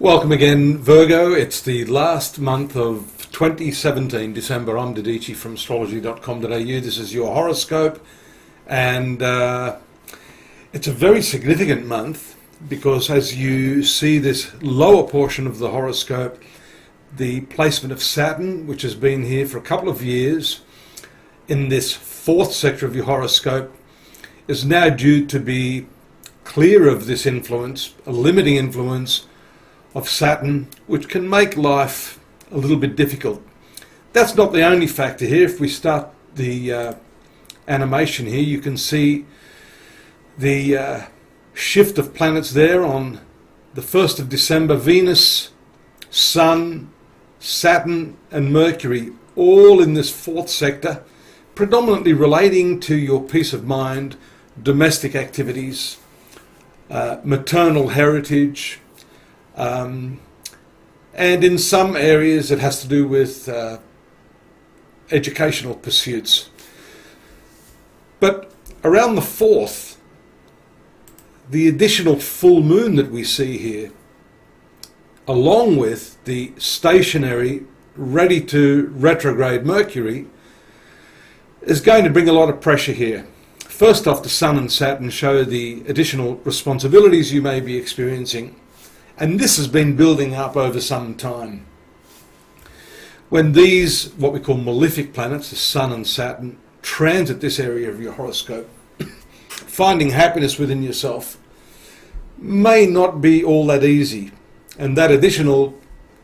Welcome again, Virgo. It's the last month of 2017, December. I'm Dadhichi from astrology.com.au. This is your horoscope, and it's a very significant month because as you see this lower portion of the horoscope, the placement of Saturn, which has been here for a couple of years in this fourth sector of your horoscope, is now due to be clear of this influence, a limiting influence of Saturn, which can make life a little bit difficult. That's not the only factor here. If we start the animation here, you can see the shift of planets there on the 1st of December. Venus, Sun, Saturn and Mercury, all in this fourth sector, predominantly relating to your peace of mind, domestic activities, maternal heritage, and in some areas it has to do with educational pursuits. But around the 4th, the additional full moon that we see here, along with the stationary, ready to retrograde Mercury, is going to bring a lot of pressure here. First off, the Sun and Saturn show the additional responsibilities you may be experiencing. And this has been building up over some time. When these, what we call malefic planets, the Sun and Saturn, transit this area of your horoscope, finding happiness within yourself may not be all that easy. And that additional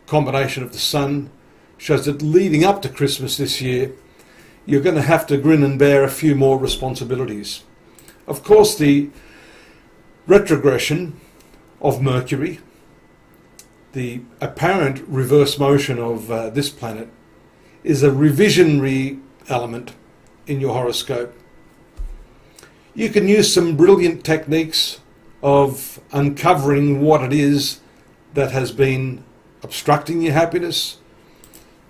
combination of the Sun shows that leading up to Christmas this year, you're going to have to grin and bear a few more responsibilities. Of course, the retrogression of Mercury, the apparent reverse motion of this planet, is a revisionary element in your horoscope. You can use some brilliant techniques of uncovering what it is that has been obstructing your happiness,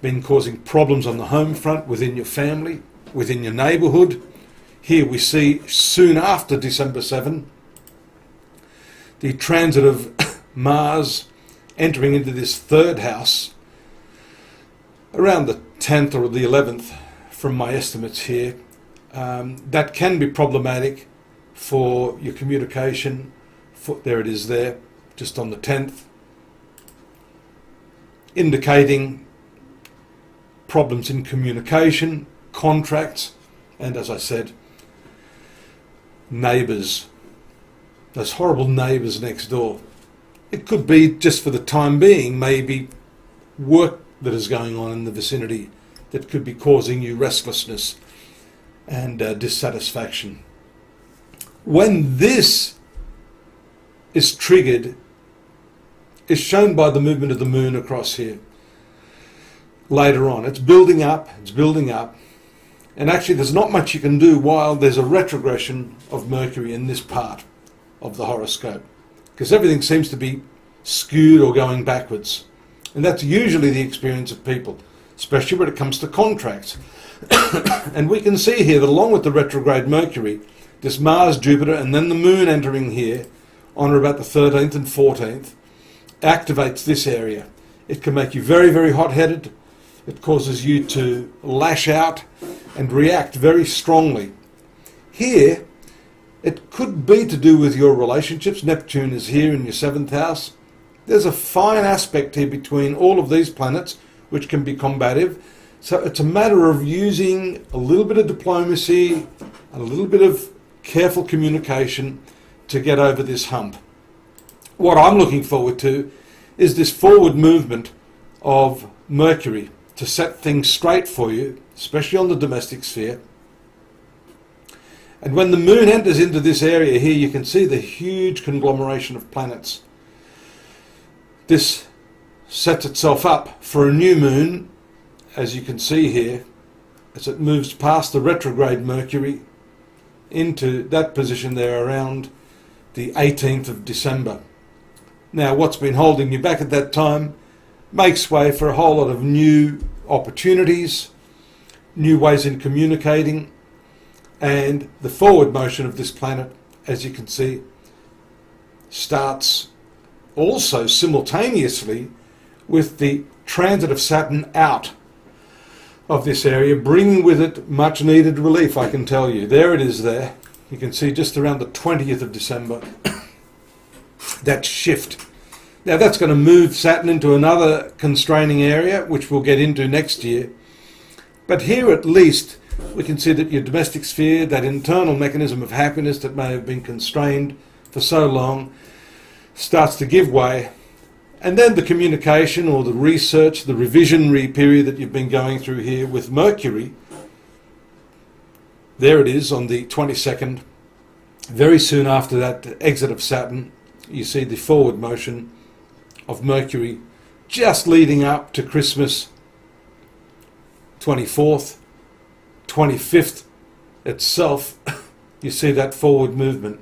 been causing problems on the home front, within your family, within your neighbourhood. Here we see, soon after December 7, the transit of Mars entering into this third house around the 10th or the 11th from my estimates here. That can be problematic for your communication. There it is there, just on the 10th, indicating problems in communication, contracts, and as I said, neighbours, those horrible neighbours next door. It could be, just for the time being, maybe work that is going on in the vicinity that could be causing you restlessness and dissatisfaction. When this is triggered, is shown by the movement of the moon across here. Later on, it's building up, and actually there's not much you can do while there's a retrogression of Mercury in this part of the horoscope, because everything seems to be skewed or going backwards. And that's usually the experience of people, especially when it comes to contracts. And we can see here that along with the retrograde Mercury, this Mars, Jupiter, and then the moon entering here on or about the 13th and 14th, activates this area. It can make you very, very hot-headed. It causes you to lash out and react very strongly. Here, it could be to do with your relationships. Neptune is here in your 7th house. There's a fine aspect here between all of these planets, which can be combative. So it's a matter of using a little bit of diplomacy, a little bit of careful communication to get over this hump. What I'm looking forward to is this forward movement of Mercury to set things straight for you, especially on the domestic sphere. And when the moon enters into this area here, you can see the huge conglomeration of planets. This sets itself up for a new moon, as you can see here, as it moves past the retrograde Mercury into that position there around the 18th of December. Now, what's been holding you back at that time makes way for a whole lot of new opportunities, new ways in communicating, and the forward motion of this planet, as you can see, starts also simultaneously with the transit of Saturn out of this area, bringing with it much needed relief, I can tell you. There it is there. You can see just around the 20th of December, that shift. Now that's going to move Saturn into another constraining area, which we'll get into next year. But here at least we can see that your domestic sphere, that internal mechanism of happiness that may have been constrained for so long, starts to give way. And then the communication or the research, the revisionary period that you've been going through here with Mercury, there it is on the 22nd. Very soon after that exit of Saturn, you see the forward motion of Mercury just leading up to Christmas 24th, 25th itself. You see that forward movement.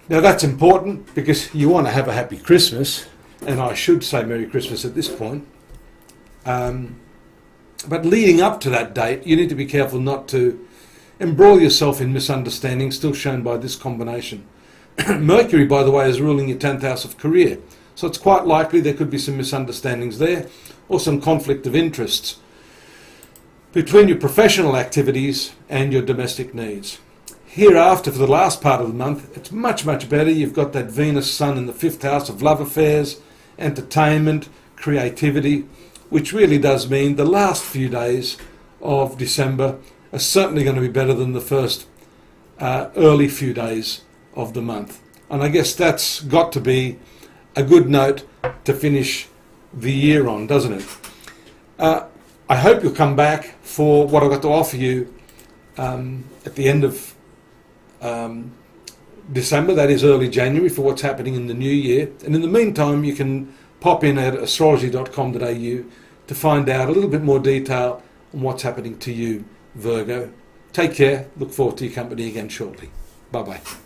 Now that's important because you want to have a happy Christmas, and I should say Merry Christmas at this point. But leading up to that date, you need to be careful not to embroil yourself in misunderstandings still shown by this combination. Mercury, by the way, is ruling your 10th house of career, so it's quite likely there could be some misunderstandings there or some conflict of interests between your professional activities and your domestic needs. Hereafter, for the last part of the month, it's much, much better. You've got that Venus Sun in the 5th house of love affairs, entertainment, creativity, which really does mean the last few days of December are certainly going to be better than the first early few days of the month. And I guess that's got to be a good note to finish the year on, doesn't it? I hope you'll come back for what I've got to offer you at the end of December, that is early January, for what's happening in the new year. And in the meantime, you can pop in at astrology.com.au to find out a little bit more detail on what's happening to you, Virgo. Take care. Look forward to your company again shortly. Bye-bye.